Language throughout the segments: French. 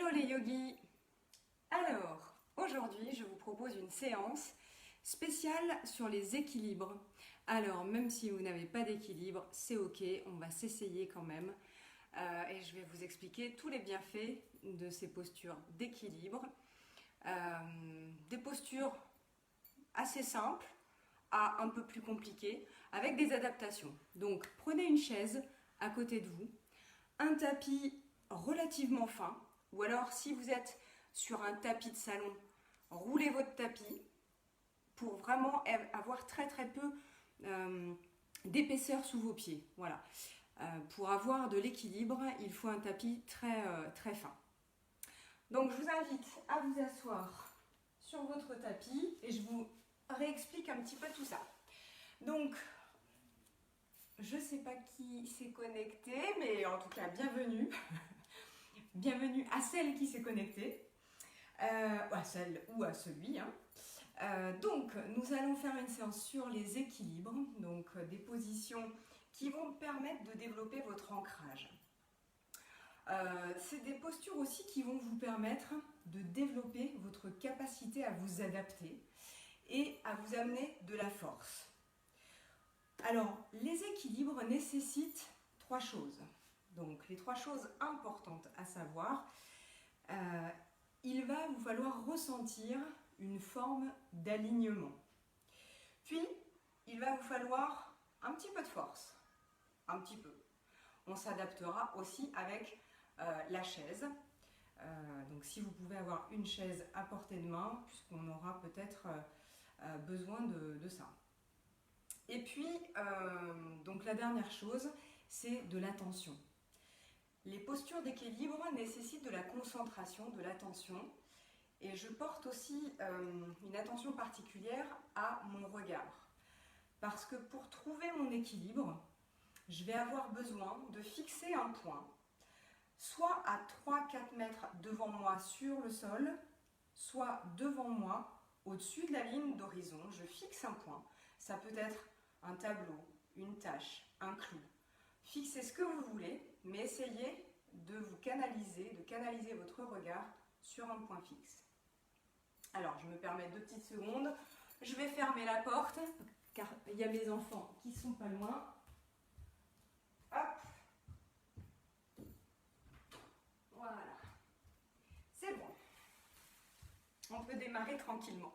Hello les yogis. Alors, aujourd'hui, je vous propose une séance spéciale sur les équilibres. Alors, même si vous n'avez pas d'équilibre, c'est ok, on va s'essayer quand même. Et je vais vous expliquer tous les bienfaits de ces postures d'équilibre. Des postures assez simples à un peu plus compliquées, avec des adaptations. Donc, prenez une chaise à côté de vous, un tapis relativement fin, ou alors si vous êtes sur un tapis de salon, roulez votre tapis pour vraiment avoir très peu d'épaisseur sous vos pieds. Voilà. Pour avoir de l'équilibre, il faut un tapis très fin. Donc je vous invite à vous asseoir sur votre tapis et je vous réexplique un petit peu tout ça. Donc, je ne sais pas qui s'est connecté, mais en tout cas, bienvenue. Bienvenue à celle qui s'est connectée, à celle ou à celui. Donc, nous allons faire une séance sur les équilibres, donc des positions qui vont permettre de développer votre ancrage. C'est des postures aussi qui vont vous permettre de développer votre capacité à vous adapter et à vous amener de la force. Alors, les équilibres nécessitent 3 choses. Donc, les 3 choses importantes à savoir, il va vous falloir ressentir une forme d'alignement. Puis, il va vous falloir un petit peu de force, un petit peu. On s'adaptera aussi avec la chaise. Donc, si vous pouvez avoir une chaise à portée de main, puisqu'on aura peut-être besoin de ça. Et puis, donc la dernière chose, c'est de l'attention. Les postures d'équilibre nécessitent de la concentration, de l'attention. Et je porte aussi une attention particulière à mon regard. Parce que pour trouver mon équilibre, je vais avoir besoin de fixer un point, soit à 3-4 mètres devant moi sur le sol, soit devant moi, au-dessus de la ligne d'horizon. Je fixe un point. Ça peut être un tableau, une tâche, un clou. Fixez ce que vous voulez, mais essayez de canaliser votre regard sur un point fixe. Alors, je me permets 2 petites secondes. Je vais fermer la porte, car il y a mes enfants qui sont pas loin. Hop. Voilà. C'est bon. On peut démarrer tranquillement.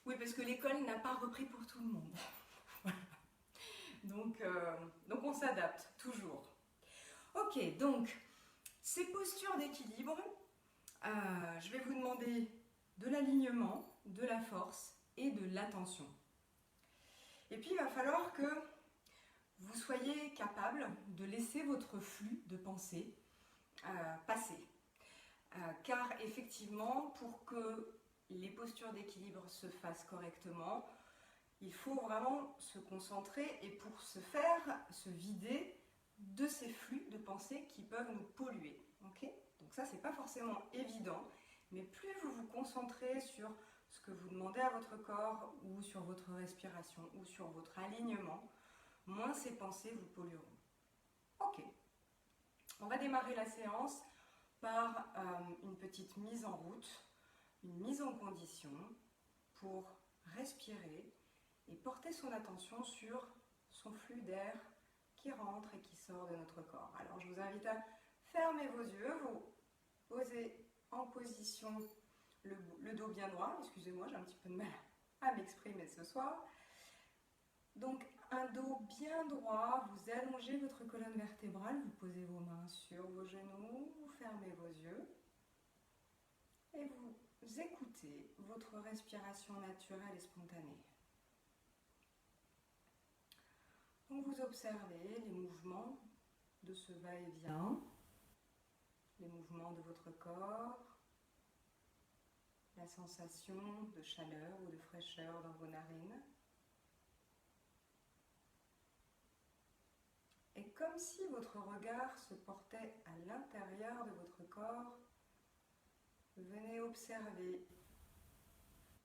Oui, parce que l'école n'a pas repris pour tout le monde. Donc on s'adapte, toujours. Ok, donc, ces postures d'équilibre, je vais vous demander de l'alignement, de la force et de l'attention. Et puis, il va falloir que vous soyez capable de laisser votre flux de pensée passer. Car effectivement, pour que les postures d'équilibre se fassent correctement, il faut vraiment se concentrer et pour ce faire, se vider de ces flux de pensée qui peuvent nous polluer. Okay ? Donc ça, c'est pas forcément évident, mais plus vous vous concentrez sur ce que vous demandez à votre corps ou sur votre respiration ou sur votre alignement, moins ces pensées vous pollueront. Ok, on va démarrer la séance par une petite mise en route, une mise en condition pour respirer et porter son attention sur son flux d'air qui rentre et qui sort de notre corps. Alors je vous invite à fermer vos yeux, vous posez en position le dos bien droit. Excusez-moi, j'ai un petit peu de mal à m'exprimer ce soir. Donc un dos bien droit, vous allongez votre colonne vertébrale, vous posez vos mains sur vos genoux, vous fermez vos yeux et vous écoutez votre respiration naturelle et spontanée. Donc vous observez les mouvements de ce va-et-vient, les mouvements de votre corps, la sensation de chaleur ou de fraîcheur dans vos narines. Et comme si votre regard se portait à l'intérieur de votre corps, venez observer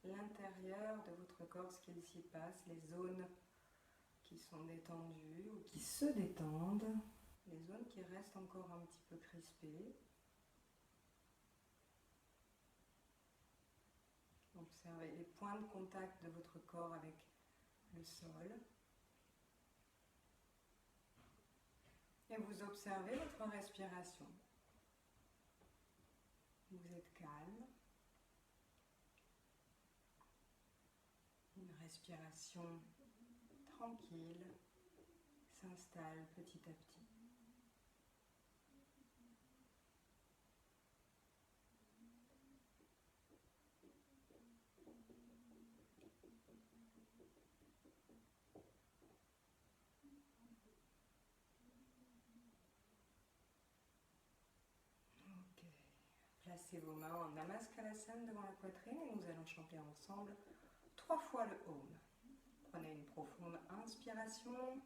l'intérieur de votre corps, ce qu'il s'y passe, les zones qui sont détendues ou qui se détendent, les zones qui restent encore un petit peu crispées. Observez les points de contact de votre corps avec le sol. Et vous observez votre respiration. Vous êtes calme. Une respiration tranquille s'installe petit à petit. Ok. Placez vos mains en Namaskalasana devant la poitrine et nous allons chanter ensemble 3 fois le Om. Prenez une profonde inspiration.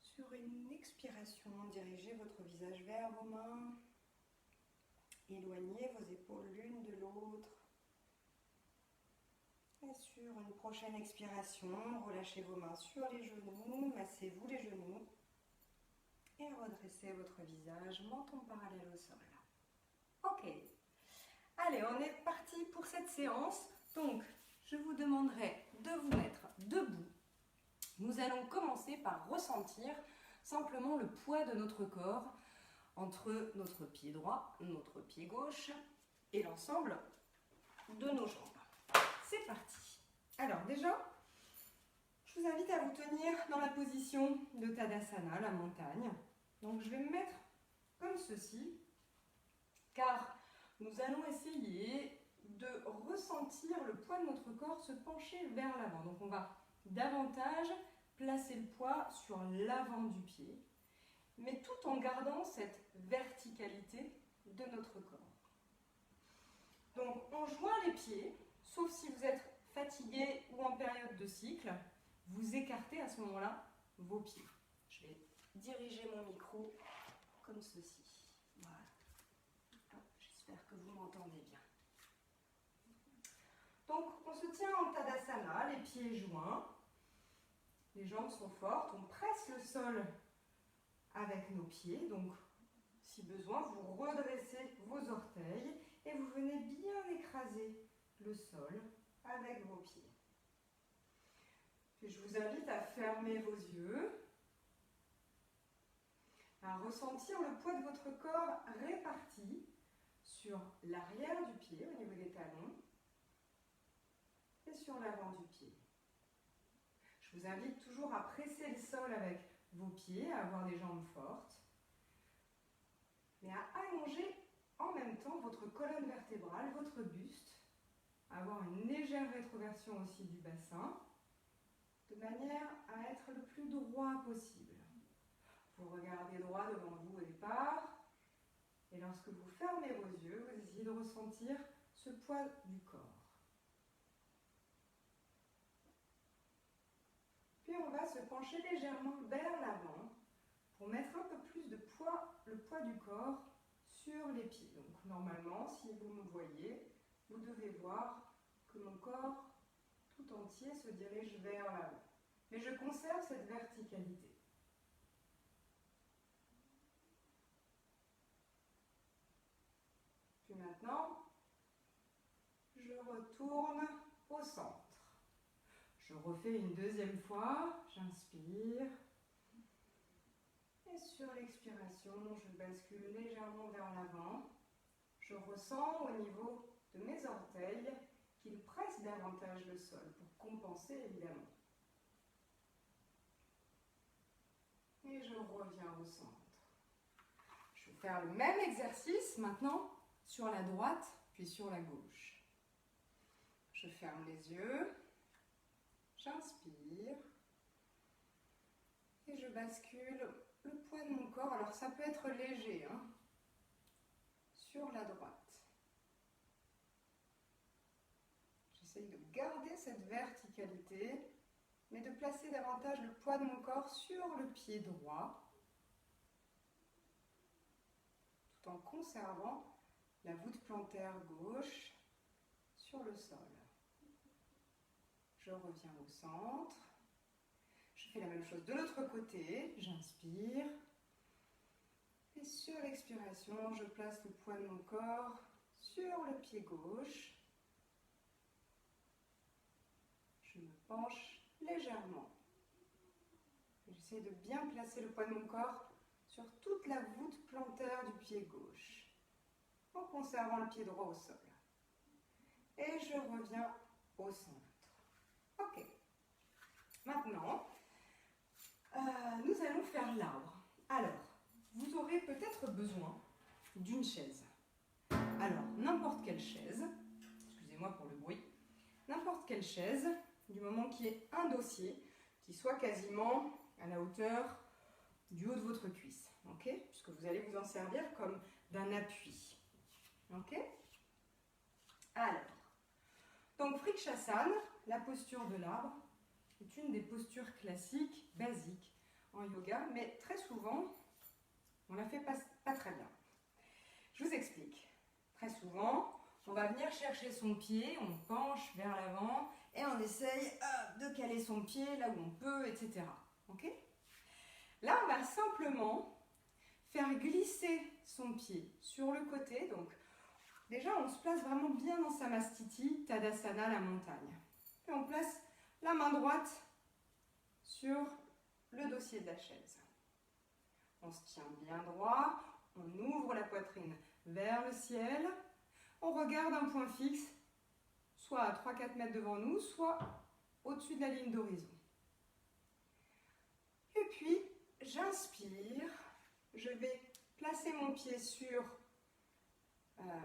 Sur une expiration, dirigez votre visage vers vos mains. Éloignez vos épaules l'une de l'autre. Et sur une prochaine expiration, relâchez vos mains sur les genoux, massez-vous les genoux. Et redressez votre visage, menton parallèle au sol. Ok. Allez, on est parti pour cette séance. Donc, je vous demanderai de vous mettre debout. Nous allons commencer par ressentir simplement le poids de notre corps entre notre pied droit, notre pied gauche et l'ensemble de nos jambes. C'est parti. Alors déjà, je vous invite à vous tenir dans la position de Tadasana, la montagne. Donc je vais me mettre comme ceci, car nous allons essayer de ressentir le poids de notre corps se pencher vers l'avant. Donc on va davantage placer le poids sur l'avant du pied, mais tout en gardant cette verticalité de notre corps. Donc on joint les pieds, sauf si vous êtes fatigué ou en période de cycle, vous écartez à ce moment-là vos pieds. Je vais diriger mon micro comme ceci. Voilà. J'espère que vous m'entendez bien. Donc on se tient en Tadasana, les pieds joints, les jambes sont fortes, on presse le sol avec nos pieds, donc si besoin vous redressez vos orteils et vous venez bien écraser le sol avec vos pieds. Puis je vous invite à fermer vos yeux, à ressentir le poids de votre corps réparti sur l'arrière du pied au niveau des talons et sur l'avant du pied. Je vous invite toujours à presser le sol avec vos pieds, à avoir des jambes fortes, mais à allonger en même temps votre colonne vertébrale, votre buste, à avoir une légère rétroversion aussi du bassin, de manière à être le plus droit possible. Vous regardez droit devant vous au départ, et lorsque vous fermez vos yeux, vous essayez de ressentir ce poids du corps. Puis on va se pencher légèrement vers l'avant pour mettre un peu plus de poids, le poids du corps sur les pieds. Donc normalement, si vous me voyez, vous devez voir que mon corps tout entier se dirige vers l'avant. Mais je conserve cette verticalité. Puis maintenant, je retourne au centre. Je refais une deuxième fois, j'inspire. Et sur l'expiration, je bascule légèrement vers l'avant. Je ressens au niveau de mes orteils qu'ils pressent davantage le sol pour compenser évidemment. Et je reviens au centre. Je vais faire le même exercice maintenant sur la droite puis sur la gauche. Je Je ferme les yeux. J'inspire. Et je bascule le poids de mon corps. Alors ça peut être léger, hein, sur la droite. J'essaye de garder cette verticalité, mais de placer davantage le poids de mon corps sur le pied droit, tout en conservant la voûte plantaire gauche sur le sol. Je reviens au centre. Je fais la même chose de l'autre côté. J'inspire. Et sur l'expiration, je place le poids de mon corps sur le pied gauche. Je me penche légèrement. J'essaie de bien placer le poids de mon corps sur toute la voûte plantaire du pied gauche, en conservant le pied droit au sol. Et je reviens au centre. Ok. Maintenant, nous allons faire l'arbre. Alors, vous aurez peut-être besoin d'une chaise. Alors, n'importe quelle chaise, excusez-moi pour le bruit, n'importe quelle chaise, du moment qu'il y ait un dossier qui soit quasiment à la hauteur du haut de votre cuisse, ok? Puisque vous allez vous en servir comme d'un appui, ok? Alors, donc Vrikshasana, la posture de l'arbre, est une des postures classiques, basiques en yoga, mais très souvent, on ne la fait pas très bien. Je vous explique. Très souvent, on va venir chercher son pied, on penche vers l'avant et on essaye de caler son pied là où on peut, etc. Ok ? Là, on va simplement faire glisser son pied sur le côté. Donc, déjà, on se place vraiment bien dans Samastiti, Tadasana, la montagne. Et on place la main droite sur le dossier de la chaise. On se tient bien droit, on ouvre la poitrine vers le ciel, on regarde un point fixe, soit à 3-4 mètres devant nous, soit au-dessus de la ligne d'horizon. Et puis, j'inspire, je vais placer mon pied sur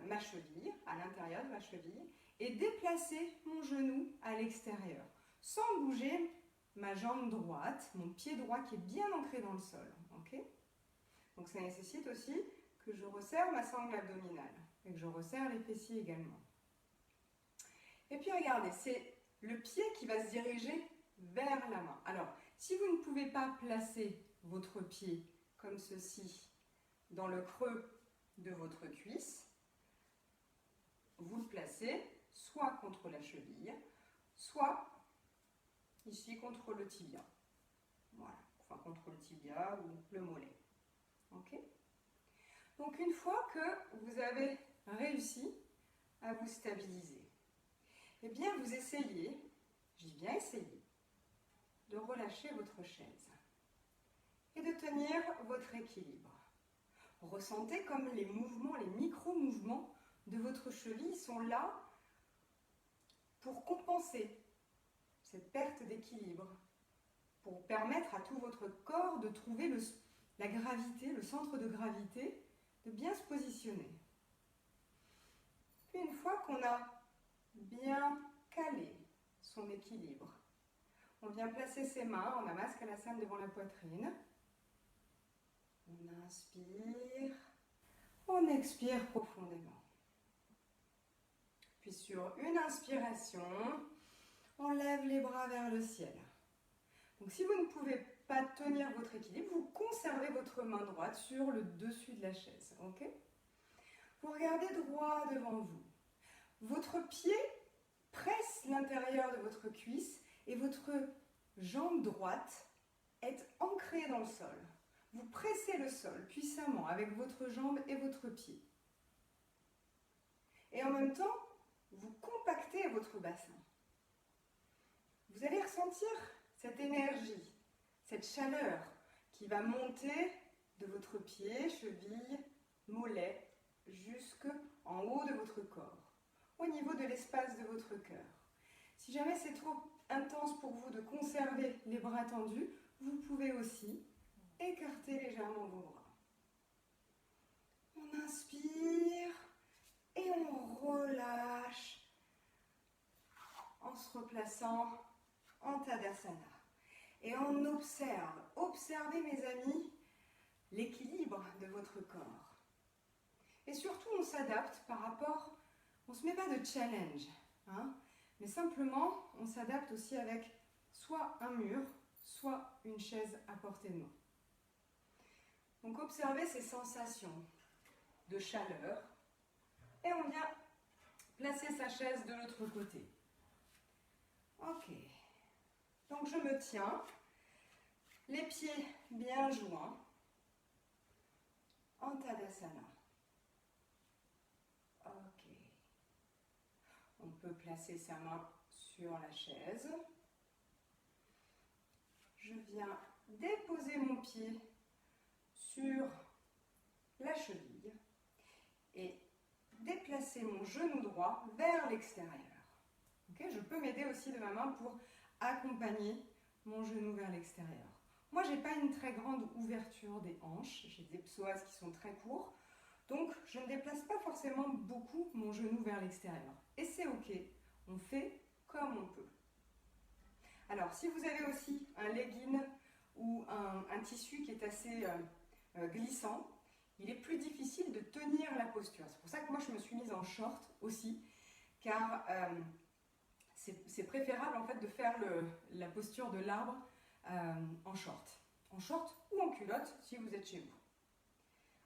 ma cheville, à l'intérieur de ma cheville, et déplacer mon genou à l'extérieur, sans bouger ma jambe droite, mon pied droit qui est bien ancré dans le sol. Okay ? Donc ça nécessite aussi que je resserre ma sangle abdominale et que je resserre les fessiers également. Et puis regardez, c'est le pied qui va se diriger vers la main. Alors, si vous ne pouvez pas placer votre pied comme ceci dans le creux de votre cuisse, vous le placez soit contre la cheville, soit ici contre le tibia. Voilà, enfin contre le tibia ou le mollet. Ok ? Donc une fois que vous avez réussi à vous stabiliser, eh bien vous essayez, j'ai bien essayé, de relâcher votre chaise et de tenir votre équilibre. Ressentez comme les mouvements, les micro-mouvements de votre cheville sont là pour compenser cette perte d'équilibre, pour permettre à tout votre corps de trouver la gravité, le centre de gravité, de bien se positionner. Puis une fois qu'on a bien calé son équilibre, on vient placer ses mains en Namaskalasana devant la poitrine. On inspire, on expire profondément. Puis sur une inspiration, on lève les bras vers le ciel. Donc si vous ne pouvez pas tenir votre équilibre, vous conservez votre main droite sur le dessus de la chaise. Okay ? Vous regardez droit devant vous. Votre pied presse l'intérieur de votre cuisse et votre jambe droite est ancrée dans le sol. Vous pressez le sol puissamment avec votre jambe et votre pied. Et en même temps, vous compactez votre bassin. Vous allez ressentir cette énergie, cette chaleur qui va monter de votre pied, cheville, mollet, jusqu'en haut de votre corps, au niveau de l'espace de votre cœur. Si jamais c'est trop intense pour vous de conserver les bras tendus, vous pouvez aussi écarter légèrement vos bras. On inspire et on relâche replaçant en Tadasana. Et on observe, observez mes amis, l'équilibre de votre corps. Et surtout, on s'adapte par rapport, on ne se met pas de challenge, hein, mais simplement, on s'adapte aussi avec soit un mur, soit une chaise à portée de main. Donc, observez ces sensations de chaleur et on vient placer sa chaise de l'autre côté. Ok. Donc, je me tiens, les pieds bien joints, en Tadasana. Ok. On peut placer sa main sur la chaise. Je viens déposer mon pied sur la cheville et déplacer mon genou droit vers l'extérieur. Okay, je peux m'aider aussi de ma main pour accompagner mon genou vers l'extérieur. Moi, je n'ai pas une très grande ouverture des hanches, j'ai des psoas qui sont très courts, donc je ne déplace pas forcément beaucoup mon genou vers l'extérieur. Et c'est ok, on fait comme on peut. Alors, si vous avez aussi un legging ou un tissu qui est assez glissant, il est plus difficile de tenir la posture. C'est pour ça que moi, je me suis mise en short aussi, car c'est préférable en fait de faire la posture de l'arbre en short ou en culotte si vous êtes chez vous.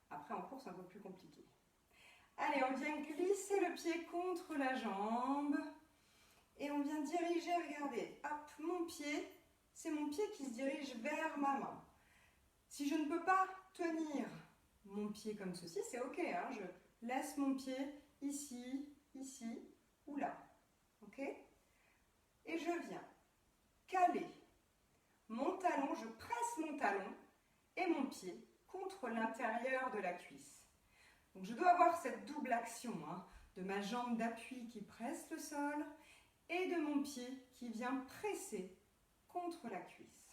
Après, en course, c'est un peu plus compliqué. Allez, on vient glisser le pied contre la jambe et on vient diriger, regardez, hop, mon pied, c'est mon pied qui se dirige vers ma main. Si je ne peux pas tenir mon pied comme ceci, c'est ok, hein, je laisse mon pied ici, ici ou là, ok? Et je viens caler mon talon, je presse mon talon et mon pied contre l'intérieur de la cuisse. Donc je dois avoir cette double action, hein, de ma jambe d'appui qui presse le sol et de mon pied qui vient presser contre la cuisse.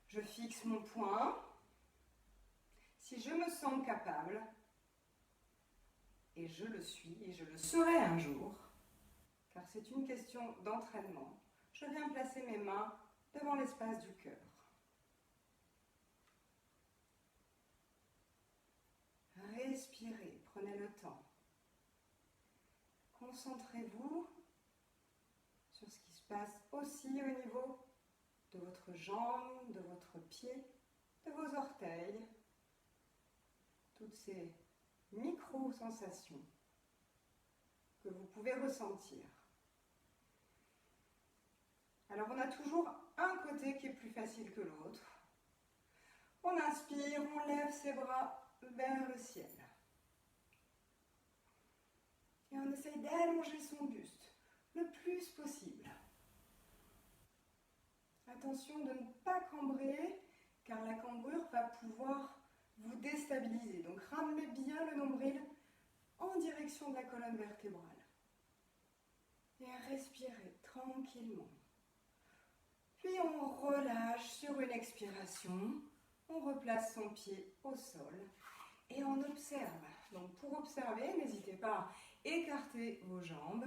Je fixe mon poing. Si je me sens capable, et je le suis, et je le serai un jour, car c'est une question d'entraînement, je viens placer mes mains devant l'espace du cœur. Respirez, prenez le temps. Concentrez-vous sur ce qui se passe aussi au niveau de votre jambe, de votre pied, de vos orteils. Toutes ces micro-sensations que vous pouvez ressentir. Alors on a toujours un côté qui est plus facile que l'autre. On inspire, on lève ses bras vers le ciel. Et on essaye d'allonger son buste le plus possible. Attention de ne pas cambrer, car la cambrure va pouvoir vous déstabiliser. Donc ramenez bien le nombril en direction de la colonne vertébrale. Et respirez tranquillement. Puis on relâche sur une expiration. On replace son pied au sol et on observe. Donc pour observer, n'hésitez pas à écarter vos jambes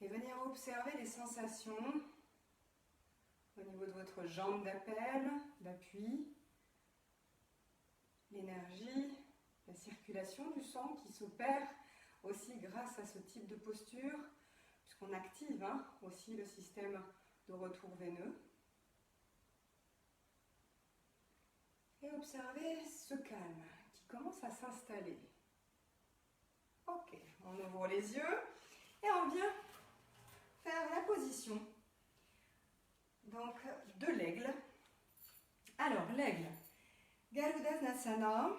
et venir observer les sensations au niveau de votre jambe d'appel, d'appui, l'énergie, la circulation du sang qui s'opère aussi grâce à ce type de posture, puisqu'on active aussi le système de retour veineux. Et observez ce calme qui commence à s'installer. Ok, on ouvre les yeux et on vient faire la position donc de l'aigle. Alors l'aigle, Garudasana,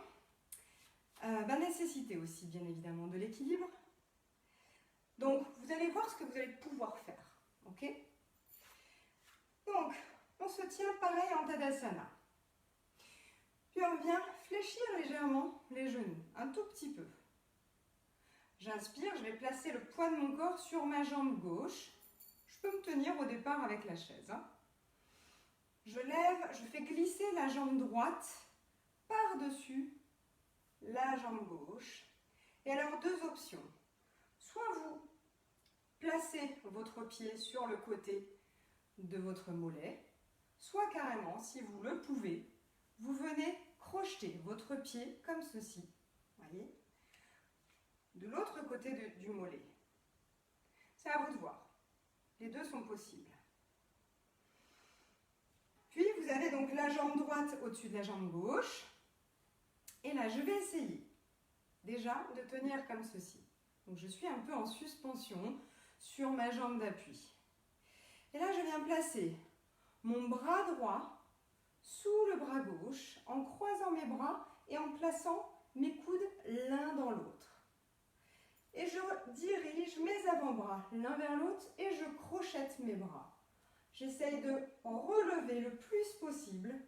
va nécessiter aussi bien évidemment de l'équilibre. Donc vous allez voir ce que vous allez pouvoir faire. Ok? Donc on se tient pareil en Tadasana. Puis on vient fléchir légèrement les genoux, un tout petit peu. J'inspire, je vais placer le poids de mon corps sur ma jambe gauche. Je peux me tenir au départ avec la chaise. Je lève, je fais glisser la jambe droite par-dessus la jambe gauche. Et alors deux options. Soit vous placez votre pied sur le côté de votre mollet, soit carrément, si vous le pouvez, vous venez crocheter votre pied comme ceci, voyez, de l'autre côté du mollet. C'est à vous de voir. Les deux sont possibles. Puis, vous avez donc la jambe droite au-dessus de la jambe gauche. Et là, je vais essayer déjà de tenir comme ceci. Donc, je suis un peu en suspension sur ma jambe d'appui. Et là, je viens placer mon bras droit sous le bras gauche en croisant mes bras et en plaçant mes coudes l'un dans l'autre. Et je dirige mes avant-bras l'un vers l'autre et je crochette mes bras. J'essaye de relever le plus possible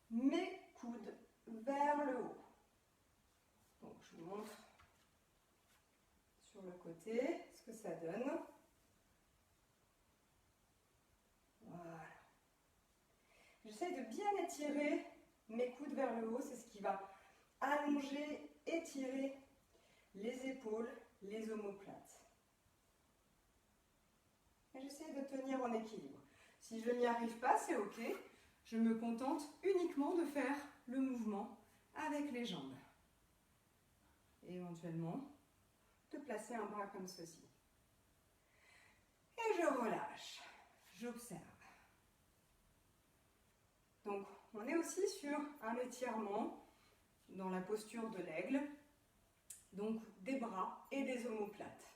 mes coudes vers le haut. Donc je vous montre sur le côté ce que ça donne. Voilà. J'essaye de bien étirer mes coudes vers le haut, c'est ce qui va allonger, étirer les épaules, les omoplates. Et j'essaie de tenir en équilibre. Si je n'y arrive pas, c'est ok. Je me contente uniquement de faire le mouvement avec les jambes. Et éventuellement, de placer un bras comme ceci. Et je relâche. J'observe. Donc, on est aussi sur un étirement dans la posture de l'aigle. Donc, des bras et des omoplates.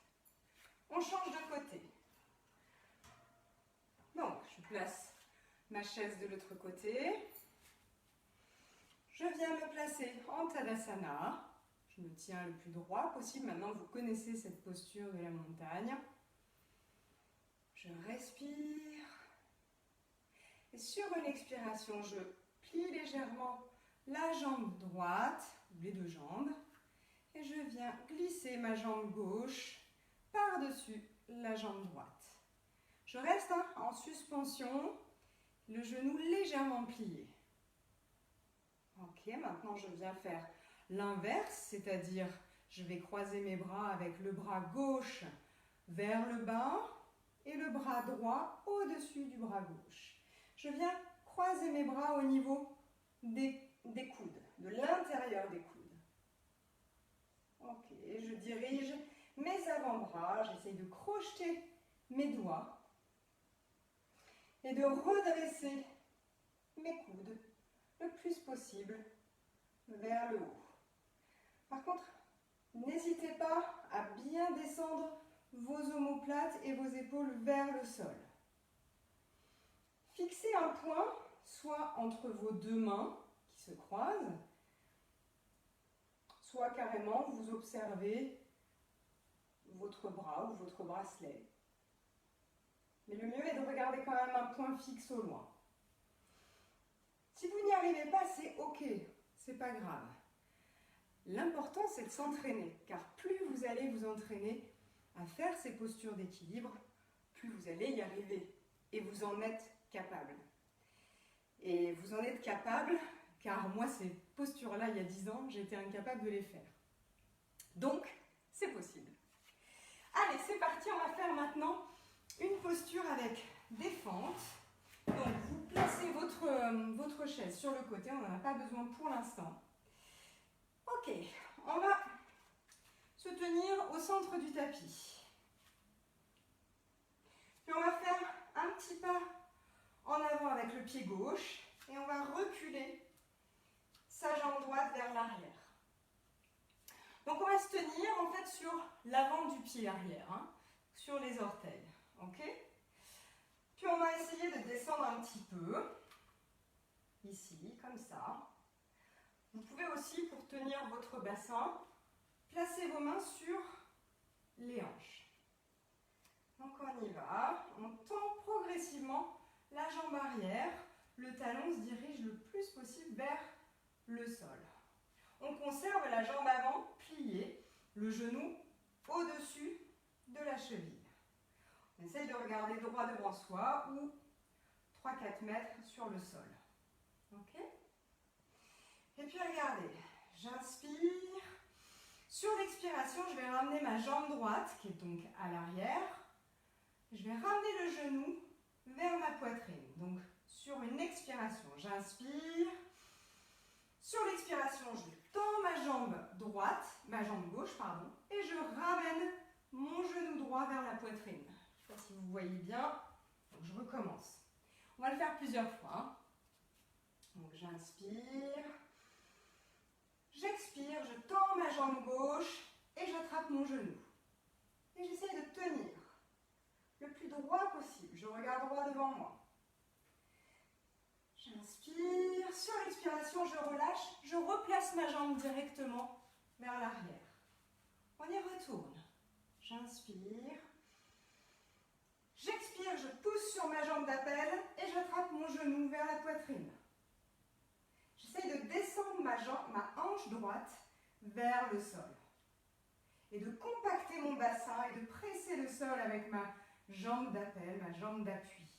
On change de côté. Donc, je place ma chaise de l'autre côté. Je viens me placer en Tadasana. Je me tiens le plus droit possible. Maintenant, vous connaissez cette posture de la montagne. Je respire. Et sur une expiration, je plie légèrement la jambe droite, ou les deux jambes. Et je viens glisser ma jambe gauche par-dessus la jambe droite. Je reste en suspension, le genou légèrement plié. Ok, maintenant je viens faire l'inverse, c'est-à-dire je vais croiser mes bras avec le bras gauche vers le bas et le bras droit au-dessus du bras gauche. Je viens croiser mes bras au niveau des coudes, de l'intérieur des coudes. Ok, je dirige mes avant-bras, j'essaye de crocheter mes doigts et de redresser mes coudes le plus possible vers le haut. Par contre, n'hésitez pas à bien descendre vos omoplates et vos épaules vers le sol. Fixez un point, soit entre vos deux mains qui se croisent, soit carrément vous observez votre bras ou votre bracelet. Mais le mieux est de regarder quand même un point fixe au loin. Si vous n'y arrivez pas, c'est ok, c'est pas grave. L'important, c'est de s'entraîner, car plus vous allez vous entraîner à faire ces postures d'équilibre, plus vous allez y arriver. Et vous en êtes capable. Et vous en êtes capable, car moi, ces postures-là, il y a 10 ans, j'étais incapable de les faire. Donc, c'est possible. Allez, c'est parti, on va faire maintenant une posture avec des fentes. Donc, vous placez votre chaise sur le côté, on n'en a pas besoin pour l'instant. Ok, on va se tenir au centre du tapis. Puis on va faire un petit pas en avant avec le pied gauche et on va reculer sa jambe droite vers l'arrière. Donc on va se tenir en fait sur l'avant du pied arrière, sur les orteils. Ok ? Puis on va essayer de descendre un petit peu, ici, comme ça. Vous pouvez aussi, pour tenir votre bassin, placer vos mains sur les hanches. Donc on y va, on tend progressivement la jambe arrière, le talon se dirige le plus possible vers le sol. On conserve la jambe avant pliée, le genou au-dessus de la cheville. On essaye de regarder droit devant soi ou 3-4 mètres sur le sol. Ok ? Et puis regardez, j'inspire. Sur l'expiration, je vais ramener ma jambe droite, qui est donc à l'arrière, Je vais ramener le genou vers ma poitrine. Donc, sur une expiration, j'inspire. Sur l'expiration, je tends ma jambe droite, ma jambe gauche, pardon, et je ramène mon genou droit vers la poitrine. Je ne sais pas si vous voyez bien. Donc, je recommence. On va le faire plusieurs fois. Hein. Donc, j'inspire. J'expire, je tends ma jambe gauche et j'attrape mon genou. Et j'essaye de tenir le plus droit possible. Je regarde droit devant moi. J'inspire. Sur l'expiration, je relâche. Je replace ma jambe directement vers l'arrière. On y retourne. J'inspire. J'expire, je pousse sur ma jambe d'appel et j'attrape mon genou vers la poitrine. J'essaye de descendre ma hanche droite vers le sol. Et de compacter mon bassin et de presser le sol avec ma jambe d'appel, ma jambe d'appui.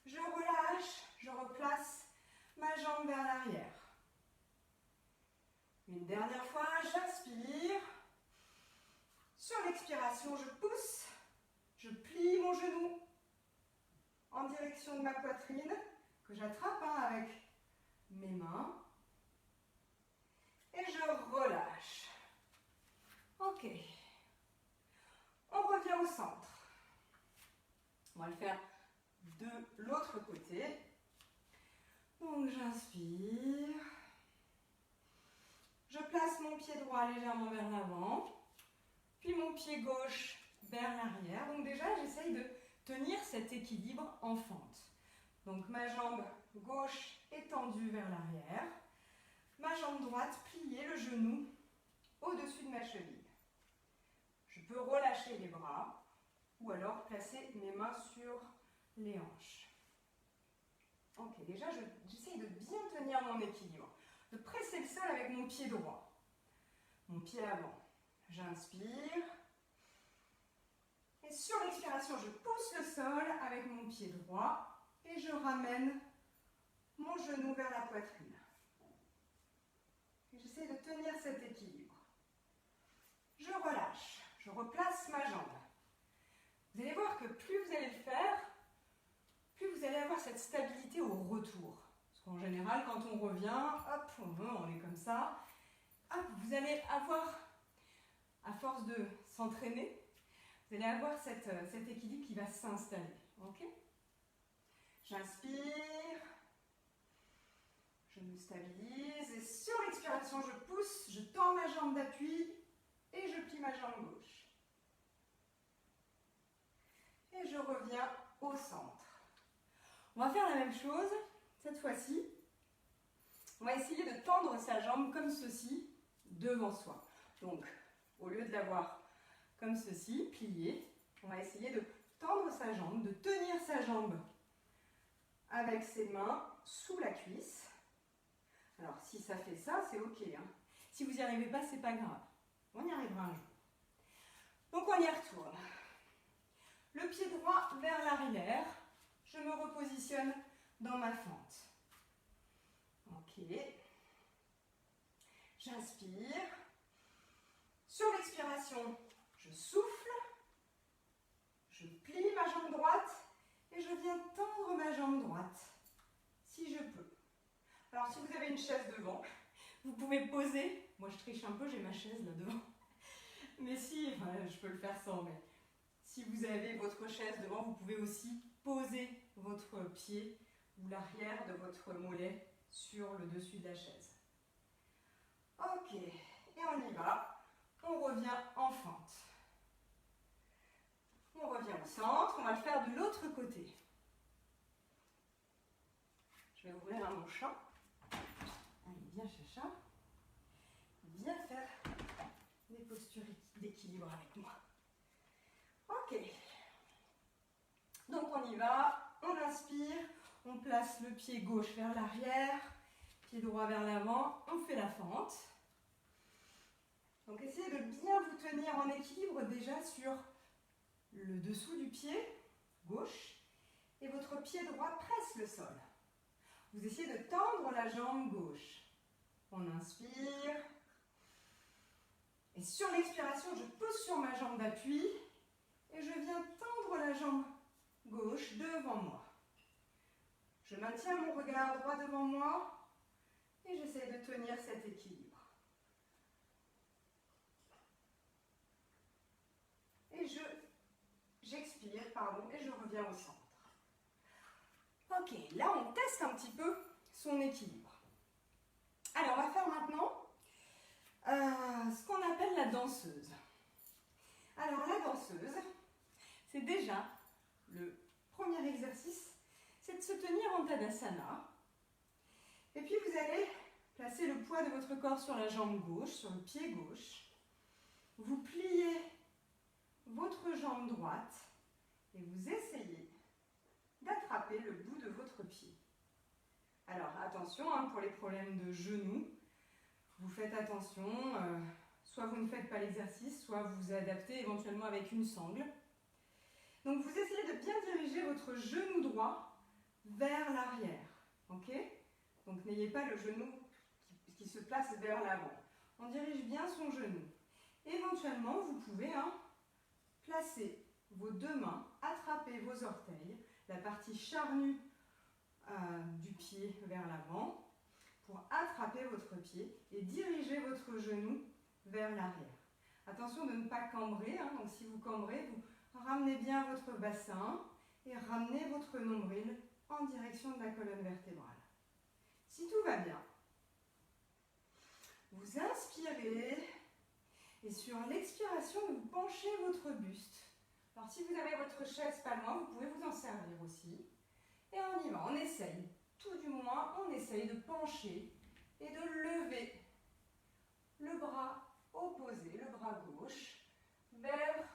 Je relâche, je replace ma jambe vers l'arrière. Une dernière fois, j'inspire. Sur l'expiration, je pousse, je plie mon genou en direction de ma poitrine, que j'attrape avec mes mains. Et je relâche. Ok. On revient au centre. On va le faire de l'autre côté. Donc j'inspire. Je place mon pied droit légèrement vers l'avant. Puis mon pied gauche vers l'arrière. Donc déjà, j'essaye de tenir cet équilibre en fente. Donc ma jambe gauche est tendue vers l'arrière. Ma jambe droite pliée, le genou au-dessus de ma cheville. Je peux relâcher les bras ou alors placer mes mains sur les hanches. Ok, déjà j'essaye de bien tenir mon équilibre, de presser le sol avec mon pied droit, mon pied avant. J'inspire et sur l'expiration, je pousse le sol avec mon pied droit et je ramène mon genou vers la poitrine. J'essaie de tenir cet équilibre. Je relâche, je replace ma jambe. Vous allez voir que plus vous allez le faire, plus vous allez avoir cette stabilité au retour. Parce qu'en général, quand on revient, hop, on est comme ça. Hop, vous allez avoir, à force de s'entraîner, vous allez avoir cet équilibre qui va s'installer. Ok ? J'inspire. Je me stabilise et sur l'expiration, je pousse, je tends ma jambe d'appui et je plie ma jambe gauche. Et je reviens au centre. On va faire la même chose, cette fois-ci. On va essayer de tendre sa jambe comme ceci, devant soi. Donc, au lieu de l'avoir comme ceci, pliée, on va essayer de tendre sa jambe, de tenir sa jambe avec ses mains sous la cuisse. Alors, si ça fait ça, c'est ok. Hein. Si vous n'y arrivez pas, c'est pas grave. On y arrivera un jour. Donc, on y retourne. Le pied droit vers l'arrière. Je me repositionne dans ma fente. Ok. J'inspire. Sur l'expiration, je souffle. Je plie ma jambe droite et je viens tendre ma jambe droite, si je peux. Alors, si vous avez une chaise devant, vous pouvez poser. Moi, je triche un peu, j'ai ma chaise là devant. Mais si, enfin, je peux le faire sans, mais si vous avez votre chaise devant, vous pouvez aussi poser votre pied ou l'arrière de votre mollet sur le dessus de la chaise. Ok, et on y va. On revient en fente. On revient au centre, on va le faire de l'autre côté. Je vais ouvrir mon chat. Allez, viens chacha. Viens faire des postures d'équilibre avec moi. Ok. Donc on y va, on inspire, on place le pied gauche vers l'arrière, pied droit vers l'avant, on fait la fente. Donc essayez de bien vous tenir en équilibre déjà sur le dessous du pied gauche et votre pied droit presse le sol. Vous essayez de tendre la jambe gauche. On inspire. Et sur l'expiration, je pousse sur ma jambe d'appui et je viens tendre j'ouvre la jambe gauche devant moi. Je maintiens mon regard droit devant moi et j'essaie de tenir cet équilibre. Et j'expire, et je reviens au centre. Ok, là on teste un petit peu son équilibre. Alors on va faire maintenant ce qu'on appelle la danseuse. Alors la danseuse, c'est déjà le premier exercice, c'est de se tenir en Tadasana. Et puis vous allez placer le poids de votre corps sur la jambe gauche, sur le pied gauche. Vous pliez votre jambe droite et vous essayez d'attraper le bout de votre pied. Alors attention, pour les problèmes de genoux, vous faites attention, soit vous ne faites pas l'exercice, soit vous vous adaptez éventuellement avec une sangle. Donc vous essayez de bien diriger votre genou droit vers l'arrière. Ok ? Donc n'ayez pas le genou qui se place vers l'avant. On dirige bien son genou. Éventuellement, vous pouvez placer vos deux mains, attraper vos orteils, la partie charnue du pied vers l'avant, pour attraper votre pied et diriger votre genou vers l'arrière. Attention de ne pas cambrer, donc si vous cambrez, vous ramenez bien votre bassin et ramenez votre nombril en direction de la colonne vertébrale. Si tout va bien, vous inspirez et sur l'expiration, vous penchez votre buste. Alors si vous avez votre chaise pas loin, vous pouvez vous en servir aussi. Et on y va, on essaye. Tout du moins, on essaye de pencher et de lever le bras opposé, le bras gauche, vers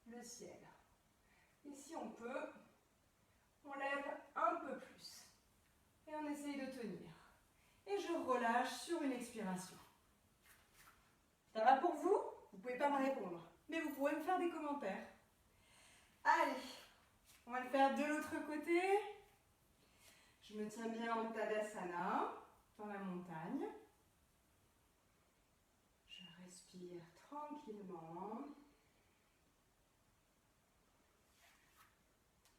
le ciel. Et si on peut, on lève un peu plus. Et on essaye de tenir. Et je relâche sur une expiration. Ça va pour vous? Vous ne pouvez pas me répondre, mais vous pourrez me faire des commentaires. Allez, on va le faire de l'autre côté. Je me tiens bien en Tadasana, dans la montagne. Je respire tranquillement.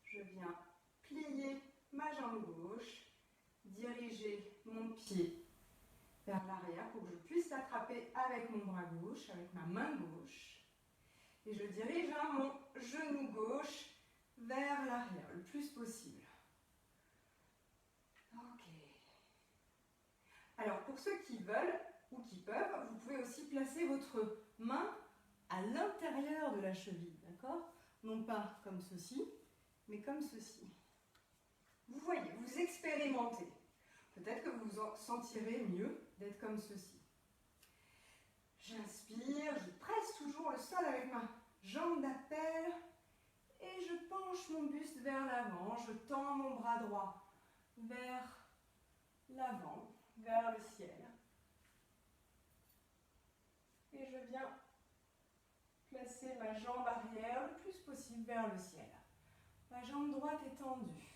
Je viens plier ma jambe gauche, diriger mon pied vers l'arrière pour que je puisse l'attraper avec mon bras gauche, avec ma main gauche. Et je dirige mon genou gauche vers l'arrière le plus possible. Ok. Alors pour ceux qui veulent ou qui peuvent, vous pouvez aussi placer votre main à l'intérieur de la cheville, d'accord? Non pas comme ceci, mais comme ceci. Vous voyez, vous expérimentez. Peut-être que vous vous sentirez mieux d'être comme ceci. J'inspire, je presse toujours le sol avec ma jambe d'appel et je penche mon buste vers l'avant, je tends mon bras droit vers l'avant, vers le ciel. Et je viens placer ma jambe arrière le plus possible vers le ciel. Ma jambe droite est tendue.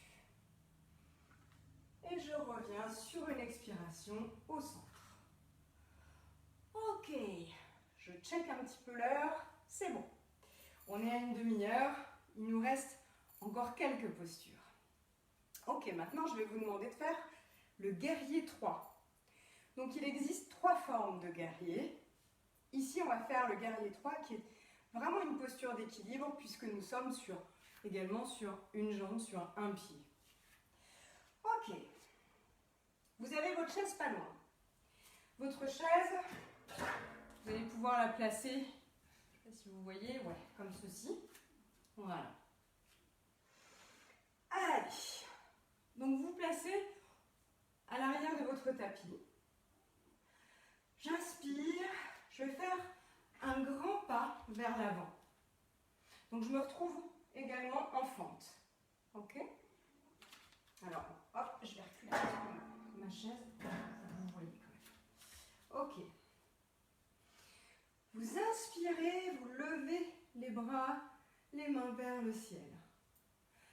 Et je reviens sur une expiration au centre. Ok, je check un petit peu l'heure, c'est bon. On est à une demi-heure, il nous reste encore quelques postures. Ok, maintenant je vais vous demander de faire le guerrier 3. Donc il existe 3 formes de guerrier. Ici on va faire le guerrier 3 qui est vraiment une posture d'équilibre puisque nous sommes également sur une jambe, sur un pied. Ok. Vous avez votre chaise pas loin. Votre chaise, vous allez pouvoir la placer, je ne sais pas si vous voyez, ouais, comme ceci. Voilà. Allez. Donc vous placez à l'arrière de votre tapis. J'inspire, je vais faire un grand pas vers l'avant. Donc je me retrouve également en fente. Ok? Alors, hop, je vais reculer un petit peu ma chaise, vous voyez quand même. Ok. Vous inspirez, vous levez les bras, les mains vers le ciel.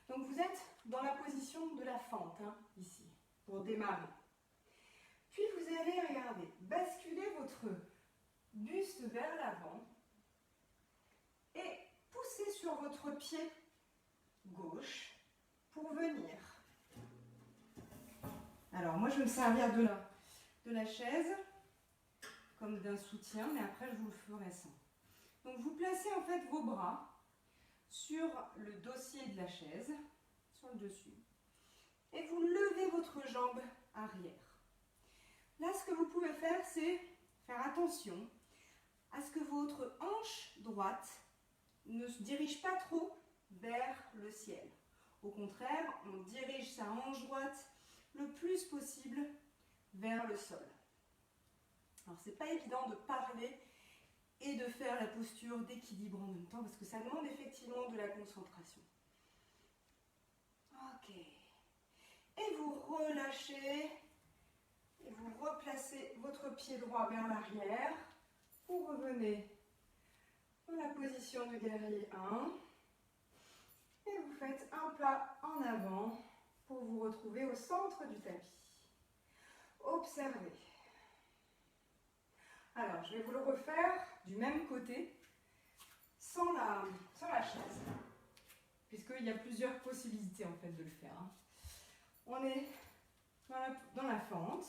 Donc vous êtes dans la position de la fente, ici, pour démarrer. Puis vous allez, regardez, basculer votre buste vers l'avant et pousser sur votre votre pied gauche pour venir. Alors moi je vais me servir de la chaise comme d'un soutien, mais après je vous le ferai sans. Donc vous placez en fait vos bras sur le dossier de la chaise, sur le dessus, et vous levez votre jambe arrière. Là, ce que vous pouvez faire, c'est faire attention à ce que votre hanche droite ne se dirige pas trop vers le ciel. Au contraire, on dirige sa hanche droite le plus possible vers le sol. Alors, c'est pas évident de parler et de faire la posture d'équilibre en même temps parce que ça demande effectivement de la concentration. Ok. Et vous relâchez et vous replacez votre pied droit vers l'arrière. Vous revenez dans la position de guerrier 1 et vous faites un pas en avant pour vous retrouver au centre du tapis. Observez. Alors, je vais vous le refaire du même côté, sans la chaise, puisqu'il y a plusieurs possibilités en fait de le faire. On est dans la fente,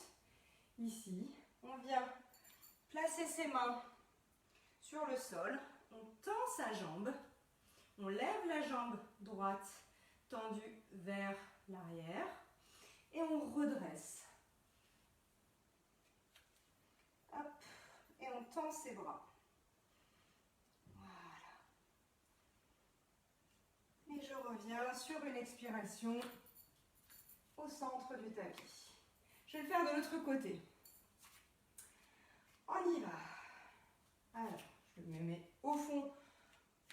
ici, on vient placer ses mains sur le sol, on tend sa jambe, on lève la jambe droite tendue vers l'arrière et on redresse. Hop, et on tend ses bras. Voilà. Et je reviens sur une expiration au centre du tapis. Je vais le faire de l'autre côté. On y va. Alors, je me mets au fond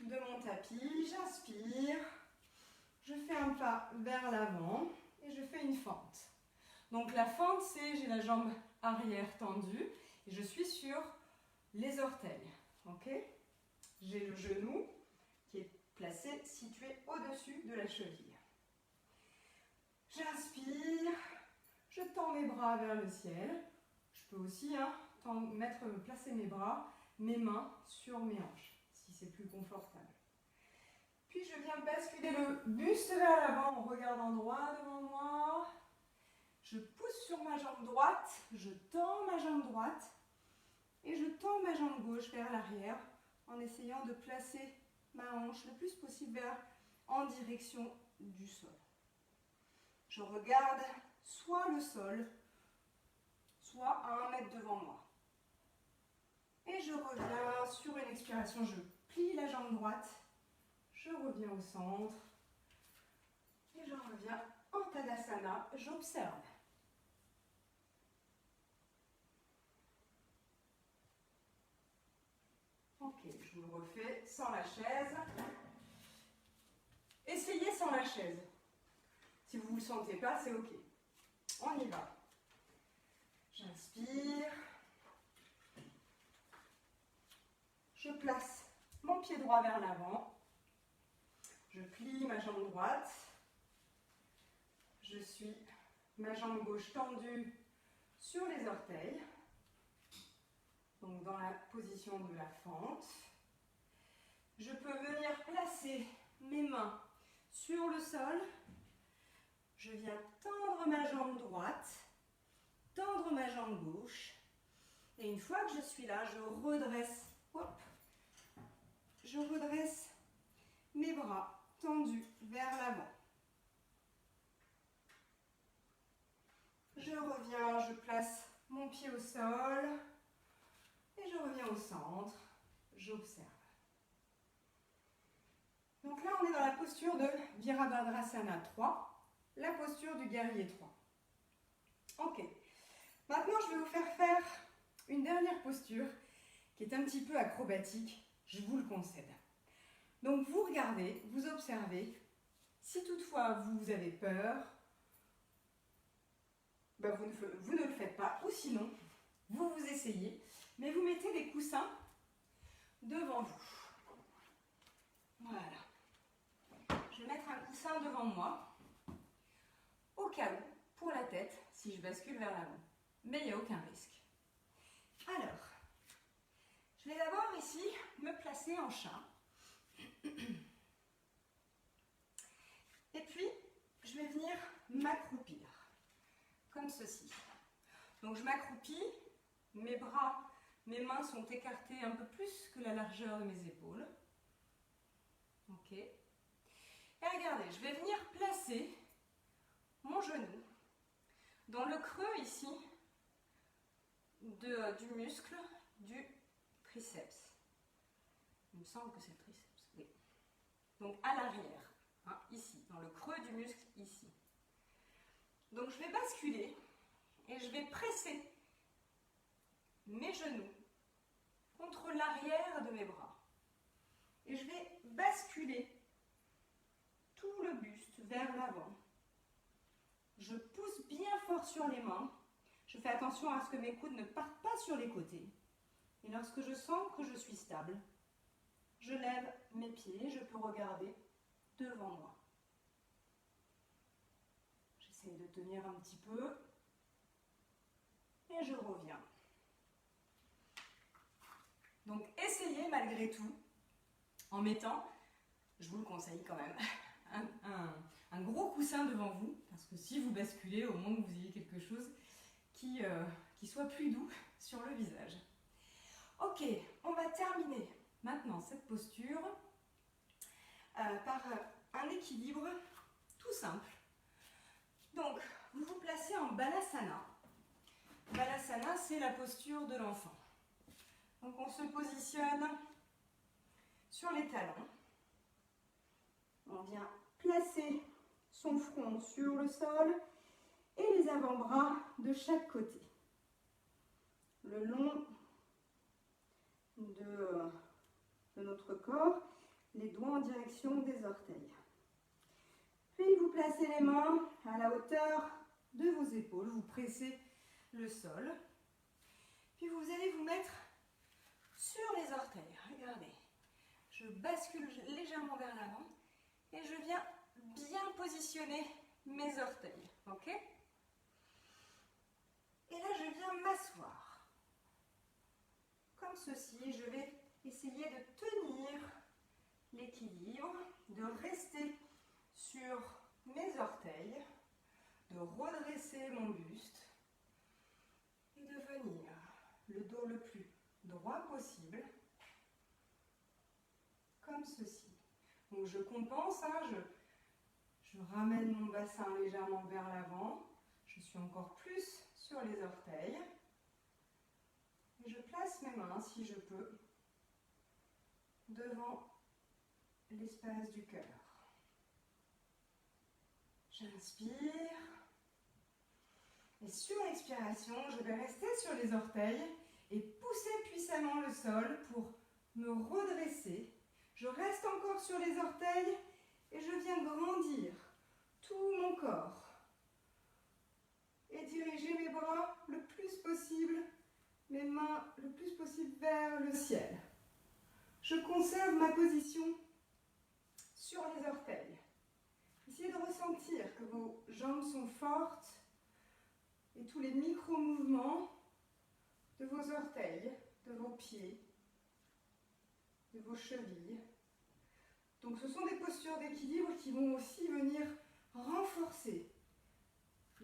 de mon tapis, j'inspire, je fais un pas vers l'avant et je fais une fente. Donc la fente, c'est j'ai la jambe arrière tendue et je suis sur les orteils. Ok? J'ai le genou qui est placé, situé au-dessus de la cheville. J'inspire, je tends mes bras vers le ciel. Je peux aussi placer mes bras, mes mains sur mes hanches, si c'est plus confortable. Puis je viens basculer le buste vers l'avant en regardant droit devant moi. Je pousse sur ma jambe droite, je tends ma jambe droite et je tends ma jambe gauche vers l'arrière en essayant de placer ma hanche le plus possible en direction du sol. Je regarde soit le sol, soit à 1 mètre devant moi. Et je reviens sur une expiration, je plie la jambe droite, je reviens au centre et je reviens en Tadasana, j'observe. Ok, je vous le refais sans la chaise. Essayez sans la chaise. Si vous ne le sentez pas, c'est ok. On y va. J'inspire. Je place mon pied droit vers l'avant. Je plie ma jambe droite. Je suis ma jambe gauche tendue sur les orteils. Donc dans la position de la fente. Je peux venir placer mes mains sur le sol. Je viens tendre ma jambe droite, tendre ma jambe gauche. Et une fois que je suis là, je redresse mes bras tendus vers l'avant. Je reviens, je place mon pied au sol et je reviens au centre, j'observe. Donc là, on est dans la posture de Virabhadrasana 3, la posture du guerrier 3. Ok, maintenant je vais vous faire une dernière posture qui est un petit peu acrobatique, je vous le concède. Donc vous regardez, vous observez, si toutefois vous avez peur, ben vous ne le faites pas, ou sinon, vous essayez, mais vous mettez des coussins devant vous. Voilà. Je vais mettre un coussin devant moi, au cas où, pour la tête, si je bascule vers l'avant. Mais il n'y a aucun risque. Alors, je vais d'abord ici me placer en chat. ceci. Donc je m'accroupis, mes bras, mes mains sont écartées un peu plus que la largeur de mes épaules. Ok. Et regardez, je vais venir placer mon genou dans le creux ici du muscle du triceps. Il me semble que c'est le triceps, oui. Donc à l'arrière, hein, ici, dans le creux du muscle ici. Donc je vais basculer et je vais presser mes genoux contre l'arrière de mes bras. Et je vais basculer tout le buste vers l'avant. Je pousse bien fort sur les mains. Je fais attention à ce que mes coudes ne partent pas sur les côtés. Et lorsque je sens que je suis stable, je lève mes pieds, je peux regarder devant moi. J'essaie de tenir un petit peu et je reviens. Donc essayez malgré tout, en mettant, je vous le conseille quand même, un gros coussin devant vous, parce que si vous basculez, au moins que vous ayez quelque chose qui soit plus doux sur le visage. Ok, on va terminer maintenant cette posture par un équilibre tout simple. Donc, vous vous placez en Balasana. Balasana, c'est la posture de l'enfant. Donc, on se positionne sur les talons. On vient placer son front sur le sol et les avant-bras de chaque côté. Le long de notre corps, les doigts en direction des orteils. Puis vous placez les mains à la hauteur de vos épaules, vous pressez le sol. Puis vous allez vous mettre sur les orteils. Regardez, je bascule légèrement vers l'avant et je viens bien positionner mes orteils. Ok? Et là, je viens m'asseoir. Comme ceci, je vais essayer de tenir l'équilibre, de rester sur mes orteils, de redresser mon buste et de venir le dos le plus droit possible, comme ceci. Donc je compense, hein, je ramène mon bassin légèrement vers l'avant, je suis encore plus sur les orteils et je place mes mains, si je peux, devant l'espace du cœur. J'inspire et sur l'expiration, je vais rester sur les orteils et pousser puissamment le sol pour me redresser. Je reste encore sur les orteils et je viens grandir tout mon corps et diriger mes bras le plus possible, mes mains le plus possible vers le ciel. Je conserve ma position sur les orteils. Essayez de ressentir que vos jambes sont fortes et tous les micro-mouvements de vos orteils, de vos pieds, de vos chevilles. Donc ce sont des postures d'équilibre qui vont aussi venir renforcer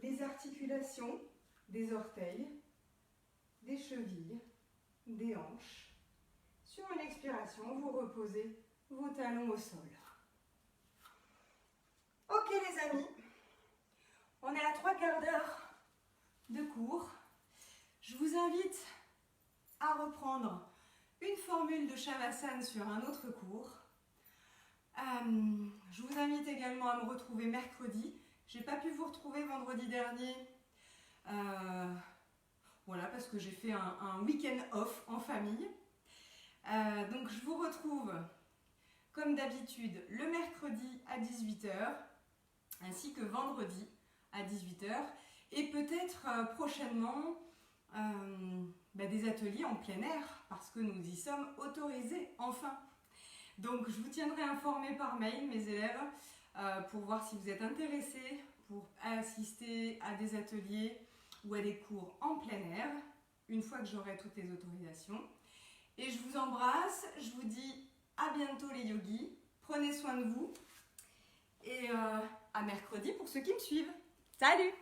les articulations des orteils, des chevilles, des hanches. Sur une expiration, vous reposez vos talons au sol. Ok les amis, on est à 3/4 d'heure de cours. Je vous invite à reprendre une formule de Shavasana sur un autre cours. Je vous invite également à me retrouver mercredi. Je n'ai pas pu vous retrouver vendredi dernier. Voilà, parce que j'ai fait un week-end off en famille. Donc je vous retrouve comme d'habitude le mercredi à 18 h, ainsi que vendredi à 18 h. Et peut-être prochainement des ateliers en plein air, parce que nous y sommes autorisés enfin. Donc je vous tiendrai informé par mail, mes élèves, pour voir si vous êtes intéressés pour assister à des ateliers ou à des cours en plein air, une fois que j'aurai toutes les autorisations. Et je vous embrasse, je vous dis à bientôt les yogis, prenez soin de vous et à mercredi pour ceux qui me suivent. Salut!